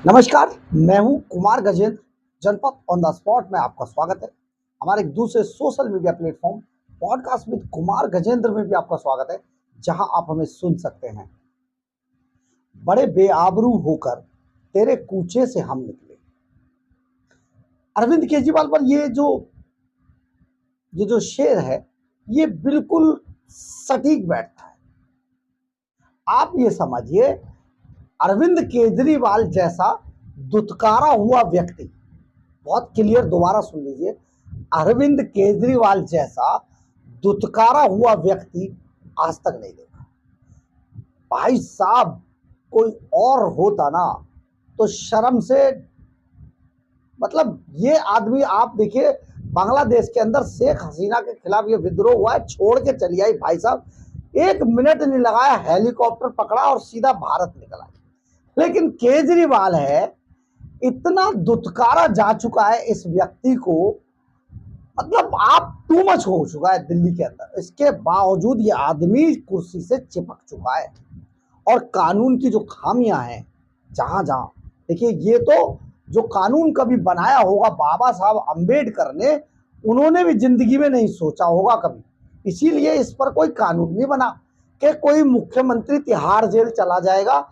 नमस्कार, मैं हूं कुमार गजेंद्र। जनपद ऑन द स्पॉट में आपका स्वागत है। हमारे एक दूसरे social media platform podcast with Kumar Gajendra में भी आपका स्वागत है, जहां आप हमें सुन सकते हैं। बड़े बेआबरू होकर तेरे कूचे से हम निकले। अरविंद केजरीवाल पर ये जो शेर है, ये बिल्कुल सटीक बैठता है। आप ये समझिए, अरविंद केजरीवाल जैसा दुत्कारा हुआ व्यक्ति, बहुत क्लियर दोबारा सुन लीजिए, अरविंद केजरीवाल जैसा दुत्कारा हुआ व्यक्ति आज तक नहीं देखा। भाई साहब, कोई और होता ना तो शर्म से, मतलब ये आदमी, आप देखिए, बांग्लादेश के अंदर शेख हसीना के खिलाफ ये विद्रोह हुआ है, छोड़ के चली आई। भाई साहब, 1 मिनट नहीं लगाया, हेलीकॉप्टर पकड़ा और सीधा भारत निकल आई। लेकिन केजरीवाल है, इतना दुत्कारा जा चुका है इस व्यक्ति को, मतलब आप टू मच हो चुका है दिल्ली के अंदर। इसके बावजूद ये आदमी कुर्सी से चिपक चुका है। और कानून की जो खामियां हैं, जहां जहां देखिए, ये तो जो कानून कभी बनाया होगा बाबा साहब अंबेडकर ने, उन्होंने भी जिंदगी में नहीं सोचा होगा कभी। इसीलिए इस पर कोई कानून नहीं बना कि कोई मुख्यमंत्री तिहाड़ जेल चला जाएगा,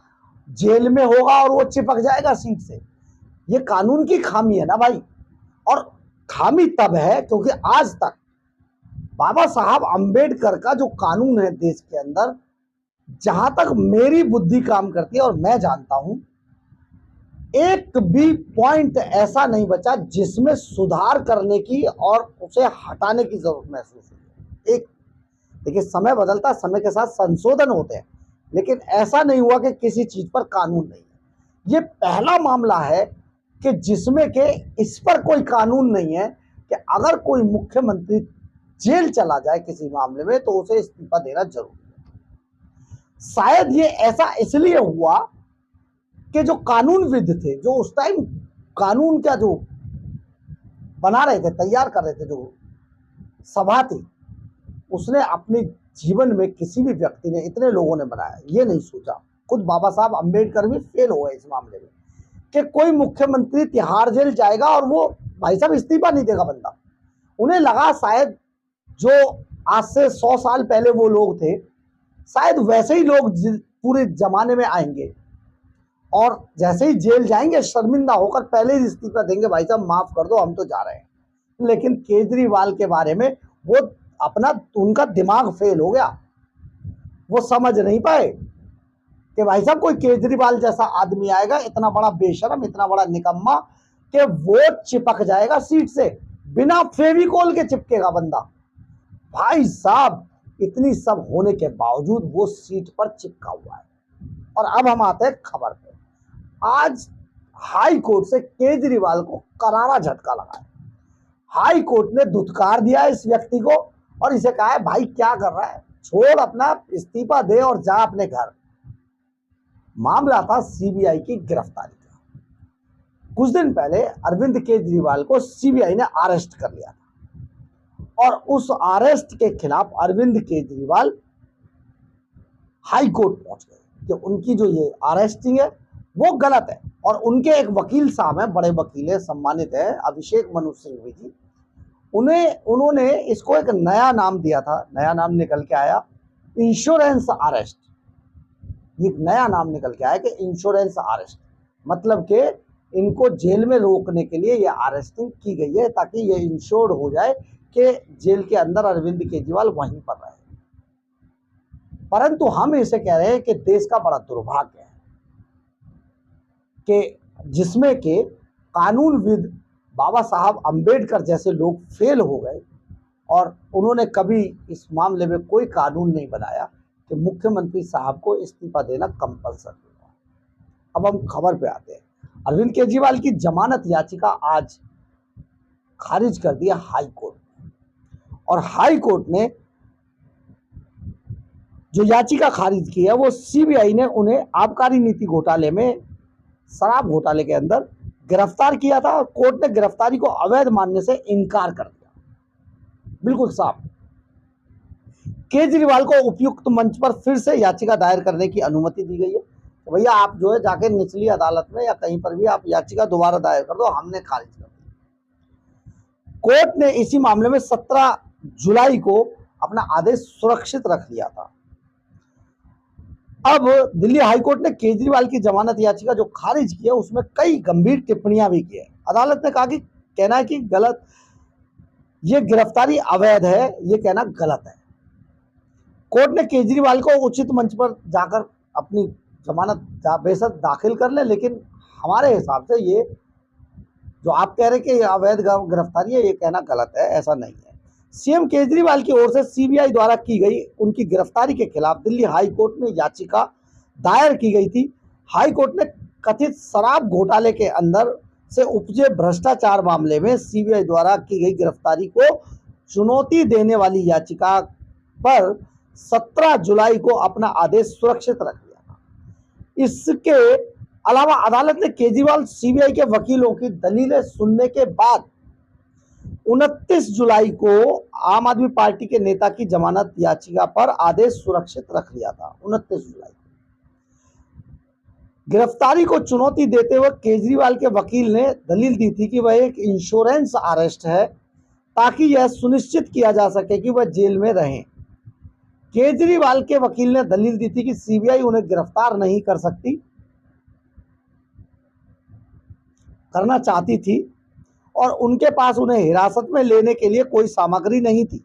जेल में होगा और वो चिपक जाएगा सीट से। ये कानून की खामी है ना भाई। और खामी तब है क्योंकि आज तक बाबा साहब अंबेडकर का जो कानून है देश के अंदर, जहां तक मेरी बुद्धि काम करती है और मैं जानता हूं, एक भी पॉइंट ऐसा नहीं बचा जिसमें सुधार करने की और उसे हटाने की जरूरत महसूस हुई। एक देखिए, समय बदलता, समय के साथ संशोधन होते हैं, लेकिन ऐसा नहीं हुआ कि किसी चीज पर कानून नहीं है। ये पहला मामला है कि जिसमें के इस पर कोई कानून नहीं है कि अगर कोई मुख्यमंत्री जेल चला जाए किसी मामले में तो उसे इस्तीफा देना जरूरी है। शायद ये ऐसा इसलिए हुआ कि जो कानूनविद थे, जो उस टाइम कानून का जो बना रहे थे, तैयार कर रहे थे, जो सभा थी, उसने अपने जीवन में किसी भी व्यक्ति ने, इतने लोगों ने बनाया, ये नहीं सोचा, खुद बाबा साहब अंबेडकर भी फेल हो गए इस मामले में, कि कोई मुख्यमंत्री तिहाड़ जेल जाएगा और वो भाई साहब इस्तीफा नहीं देगा बंदा। उन्हें लगा शायद जो आज से 100 साल पहले वो लोग थे, शायद वैसे ही लोग पूरे जमाने में आएंगे और जैसे ही जेल जाएंगे शर्मिंदा होकर पहले ही इस्तीफा देंगे, भाई साहब माफ कर दो, हम तो जा रहे हैं। लेकिन केजरीवाल के बारे में वो उनका दिमाग फेल हो गया। वो समझ नहीं पाए कि भाई साहब कोई केजरीवाल जैसा आदमी आएगा, इतना बड़ा बेशरम, इतना बड़ा निकम्मा, कि वो चिपक जाएगा सीट से, बिना फेविकोल के चिपकेगा बंदा। भाई साहब, इतनी सब होने के बावजूद वो सीट पर चिपका हुआ है। और अब हम आते हैं खबर पे। आज हाई कोर्ट से केजरीवाल को करारा झटका लगा है। हाई कोर्ट ने धुतकार दिया इस व्यक्ति को और इसे कहा है, भाई क्या कर रहा है, छोड़, अपना इस्तीफा दे और जा अपने घर। मामला था सीबीआई की गिरफ्तारी का। कुछ दिन पहले अरविंद केजरीवाल को सीबीआई ने अरेस्ट कर लिया था और उस अरेस्ट के खिलाफ अरविंद केजरीवाल हाई कोर्ट पहुंच गए कि उनकी जो ये अरेस्टिंग है वो गलत है। और उनके एक वकील साहब हैं, बड़े वकील हैं, सम्मानित है, अभिषेक मनु सिंघवी जी, उन्होंने इसको एक नया नाम दिया था। नया नाम निकल के आया इंश्योरेंस अरेस्ट। ये नया नाम निकल के आया कि इंश्योरेंस अरेस्ट, मतलब कि इनको जेल में रोकने के लिए ये अरेस्टिंग की गई है ताकि ये इंश्योर्ड हो जाए कि जेल के अंदर अरविंद केजरीवाल वहीं पर रहे। परंतु हम इसे कह रहे हैं कि देश का बड़ा दुर्भाग्य है कि जिसमें के कानूनविद बाबा साहब अंबेडकर जैसे लोग फेल हो गए और उन्होंने कभी इस मामले में कोई कानून नहीं बनाया कि मुख्यमंत्री साहब को इस्तीफा देना कंपलसरी होगा। अब हम खबर पे आते हैं। अरविंद केजरीवाल की जमानत याचिका आज खारिज कर दिया हाई कोर्ट ने। और हाई कोर्ट ने जो याचिका खारिज की है, वो सीबीआई ने उन्हें आबकारी नीति घोटाले में, शराब घोटाले के अंदर गिरफ्तार किया था और कोर्ट ने गिरफ्तारी को अवैध मानने से इनकार कर दिया, बिल्कुल साफ। केजरीवाल को उपयुक्त मंच पर फिर से याचिका दायर करने की अनुमति दी गई है। तो भैया आप जो है जाके निचली अदालत में या कहीं पर भी आप याचिका दोबारा दायर कर दो, हमने खारिज कर दी। कोर्ट ने इसी मामले में 17 जुलाई को अपना आदेश सुरक्षित रख लिया था। अब दिल्ली हाईकोर्ट ने केजरीवाल की जमानत याचिका जो खारिज की है उसमें कई गंभीर टिप्पणियां भी की है। अदालत ने कहा कि कहना है कि गलत, ये गिरफ्तारी अवैध है, ये कहना गलत है। कोर्ट ने केजरीवाल को उचित मंच पर जाकर अपनी जमानत बेशक दाखिल कर ले, लेकिन हमारे हिसाब से ये जो आप कह रहे हैं कि अवैध गिरफ्तारी है, ये कहना गलत है, ऐसा नहीं है। सीएम केजरीवाल की ओर से सीबीआई द्वारा की गई उनकी गिरफ्तारी के खिलाफ दिल्ली हाई कोर्ट में याचिका दायर की गई थी। हाई कोर्ट ने कथित शराब घोटाले के अंदर से उपजे भ्रष्टाचार मामले में सीबीआई द्वारा की गई गिरफ्तारी को चुनौती देने वाली याचिका पर 17 जुलाई को अपना आदेश सुरक्षित रख लिया था। इसके अलावा अदालत ने केजरीवाल सीबीआई के वकीलों की दलीलें सुनने के बाद 29 जुलाई को आम आदमी पार्टी के नेता की जमानत याचिका पर आदेश सुरक्षित रख लिया था। 29 जुलाई गिरफ्तारी को चुनौती देते हुए केजरीवाल के वकील ने दलील दी थी कि वह एक इंश्योरेंस अरेस्ट है ताकि यह सुनिश्चित किया जा सके कि वह जेल में रहें। केजरीवाल के वकील ने दलील दी थी कि सीबीआई उन्हें गिरफ्तार नहीं करना चाहती थी और उनके पास उन्हें हिरासत में लेने के लिए कोई सामग्री नहीं थी,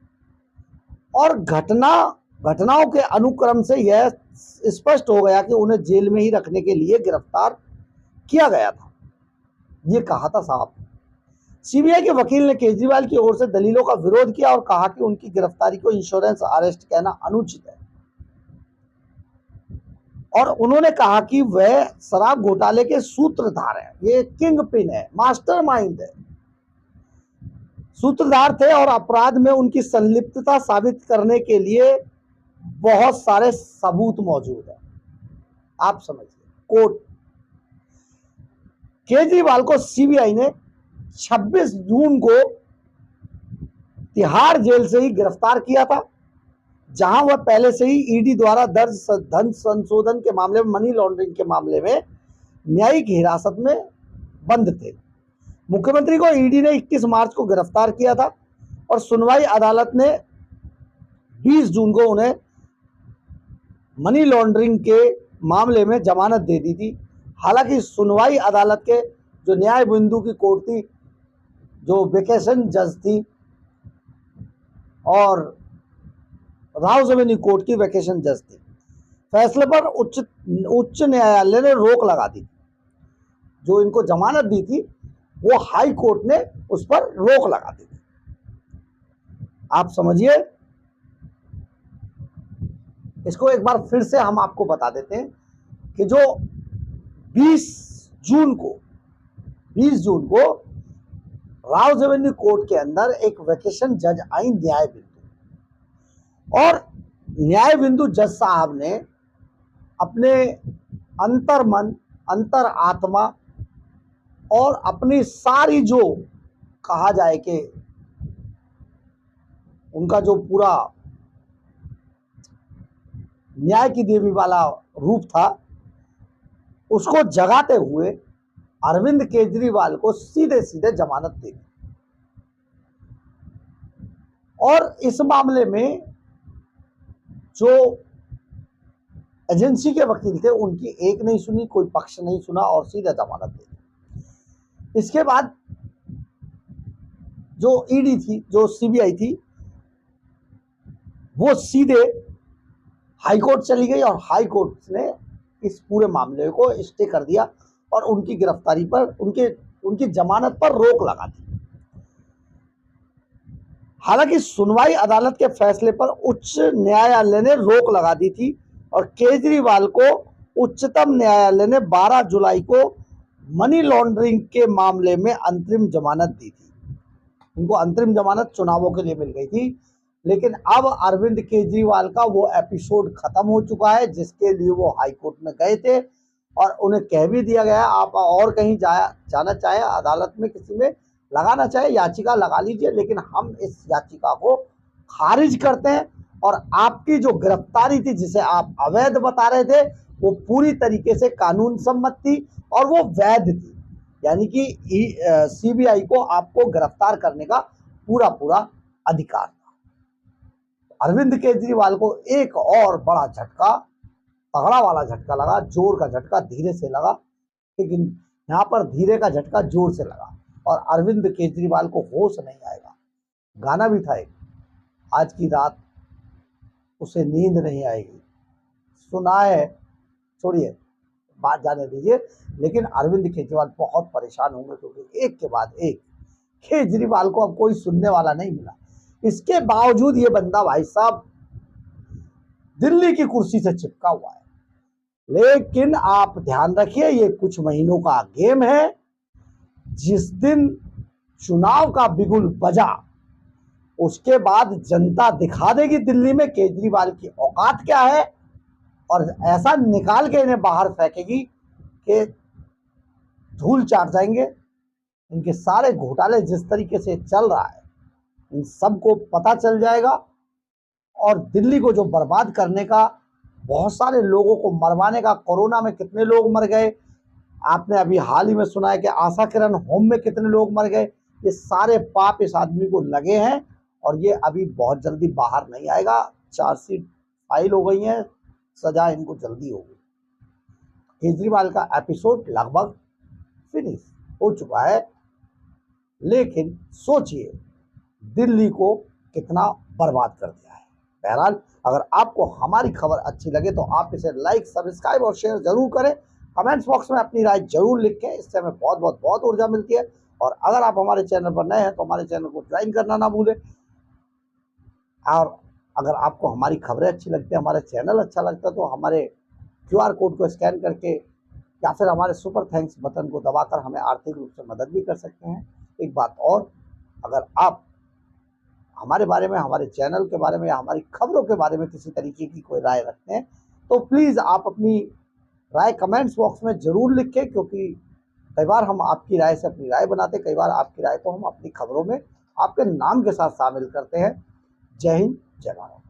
और घटनाओं के अनुक्रम से यह स्पष्ट हो गया कि उन्हें जेल में ही रखने के लिए गिरफ्तार किया गया था। ये कहा था साहब। सीबीआई के वकील ने केजरीवाल की ओर से दलीलों का विरोध किया और कहा कि उनकी गिरफ्तारी को इंश्योरेंस अरेस्ट कहना अनुचित है, और उन्होंने कहा कि वह शराब घोटाले के सूत्रधार हैं, ये किंग पिन है, मास्टरमाइंड है, सूत्रधार थे और अपराध में उनकी संलिप्तता साबित करने के लिए बहुत सारे सबूत मौजूद है। आप समझिए, कोर्ट केजरीवाल को सीबीआई ने 26 जून को तिहाड़ जेल से ही गिरफ्तार किया था, जहां वह पहले से ही ईडी द्वारा दर्ज धन संशोधन के मामले में, मनी लॉन्ड्रिंग के मामले में न्यायिक हिरासत में बंद थे। मुख्यमंत्री को ईडी ने 21 मार्च को गिरफ्तार किया था और सुनवाई अदालत ने 20 जून को उन्हें मनी लॉन्ड्रिंग के मामले में जमानत दे दी थी। हालांकि सुनवाई अदालत के जो न्याय बिंदु की कोर्ट थी, जो वेकेशन जज थी, और राव रेवेन्यू कोर्ट की वेकेशन जज थी, फैसले पर उच्च न्यायालय ने रोक लगा दी। जो इनको जमानत दी थी वो हाई कोर्ट ने उस पर रोक लगा दी थी। आप समझिए, इसको एक बार फिर से हम आपको बता देते हैं कि जो 20 जून को राव रेवेन्यू कोर्ट के अंदर एक वेकेशन जज आई न्याय बिंदु, और न्याय बिंदु जज साहब ने अपने अंतर्मन, अंतर आत्मा और अपनी सारी जो कहा जाए कि उनका जो पूरा न्याय की देवी वाला रूप था, उसको जगाते हुए अरविंद केजरीवाल को सीधे सीधे जमानत दे दी। और इस मामले में जो एजेंसी के वकील थे उनकी एक नहीं सुनी, कोई पक्ष नहीं सुना और सीधे जमानत दे दी। इसके बाद जो ईडी थी, जो सीबीआई थी, वो सीधे हाईकोर्ट चली गई और हाईकोर्ट ने इस पूरे मामले को स्टे कर दिया और उनकी गिरफ्तारी पर, उनकी जमानत पर रोक लगा दी। हालांकि सुनवाई अदालत के फैसले पर उच्च न्यायालय ने रोक लगा दी थी और केजरीवाल को उच्चतम न्यायालय ने 12 जुलाई को मनी लॉन्ड्रिंग के मामले में अंतरिम जमानत दी थी। उनको अंतरिम जमानत चुनावों के लिए मिल गई थी, लेकिन अब अरविंद केजरीवाल का वो एपिसोड खत्म हो चुका है जिसके लिए वो हाईकोर्ट में गए थे और उन्हें कह भी दिया गया, आप और कहीं जाना चाहे, अदालत में किसी में लगाना चाहे याचिका लगा लीजिए, लेकिन हम इस याचिका को खारिज करते हैं। और आपकी जो गिरफ्तारी थी, जिसे आप अवैध बता रहे थे, वो पूरी तरीके से कानून सम्मत थी और वो वैध थी, यानी कि सीबीआई को आपको गिरफ्तार करने का पूरा पूरा अधिकार था। अरविंद केजरीवाल को एक और बड़ा झटका, तगड़ा वाला झटका लगा, जोर का झटका धीरे से लगा, लेकिन यहाँ पर धीरे का झटका जोर से लगा और अरविंद केजरीवाल को होश नहीं आएगा। गाना भी था एक, आज की रात उसे नींद नहीं आएगी, सुना है, छोड़िए बात जाने दीजिए। लेकिन अरविंद केजरीवाल बहुत परेशान होंगे क्योंकि एक के बाद एक केजरीवाल को अब कोई सुनने वाला नहीं मिला। इसके बावजूद ये बंदा भाई साहब दिल्ली की कुर्सी से चिपका हुआ है। लेकिन आप ध्यान रखिए, ये कुछ महीनों का गेम है। जिस दिन चुनाव का बिगुल बजा उसके बाद जनता दिखा देगी दिल्ली में केजरीवाल की औकात क्या है और ऐसा निकाल के इन्हें बाहर फेंकेगी कि धूल चाट जाएंगे। इनके सारे घोटाले जिस तरीके से चल रहा है इन सबको पता चल जाएगा और दिल्ली को जो बर्बाद करने का, बहुत सारे लोगों को मरवाने का, कोरोना में कितने लोग मर गए, आपने अभी हाल ही में सुना है कि आशा किरण होम में कितने लोग मर गए, ये सारे पाप इस आदमी को लगे हैं और ये अभी बहुत जल्दी बाहर नहीं आएगा। चार्जशीट फाइल हो गई है, सजा इनको जल्दी होगी। केजरीवाल का एपिसोड लगभग फिनिश हो चुका है, लेकिन सोचिए दिल्ली को कितना बर्बाद कर दिया है। बहरहाल अगर आपको हमारी खबर अच्छी लगे तो आप इसे लाइक, सब्सक्राइब और शेयर जरूर करें। कमेंट्स बॉक्स में अपनी राय जरूर लिखें, इससे हमें बहुत ऊर्जा मिलती है। और अगर आप हमारे चैनल पर नए हैं तो हमारे चैनल को ज्वाइन करना ना भूलें। और अगर आपको हमारी खबरें अच्छी लगती है, हमारे चैनल अच्छा लगता है तो हमारे QR कोड को स्कैन करके या फिर हमारे सुपर थैंक्स बटन को दबाकर हमें आर्थिक रूप से मदद भी कर सकते हैं। एक बात और, अगर आप हमारे बारे में, हमारे चैनल के बारे में या हमारी खबरों के बारे में किसी तरीके की कोई राय रखते हैं तो प्लीज़ आप अपनी राय कमेंट्स बॉक्स में ज़रूर लिखें, क्योंकि कई बार हम आपकी राय से अपनी राय बनाते, कई बार आपकी राय को हम अपनी खबरों में आपके नाम के साथ शामिल करते हैं। जय हिंद, जय भारत।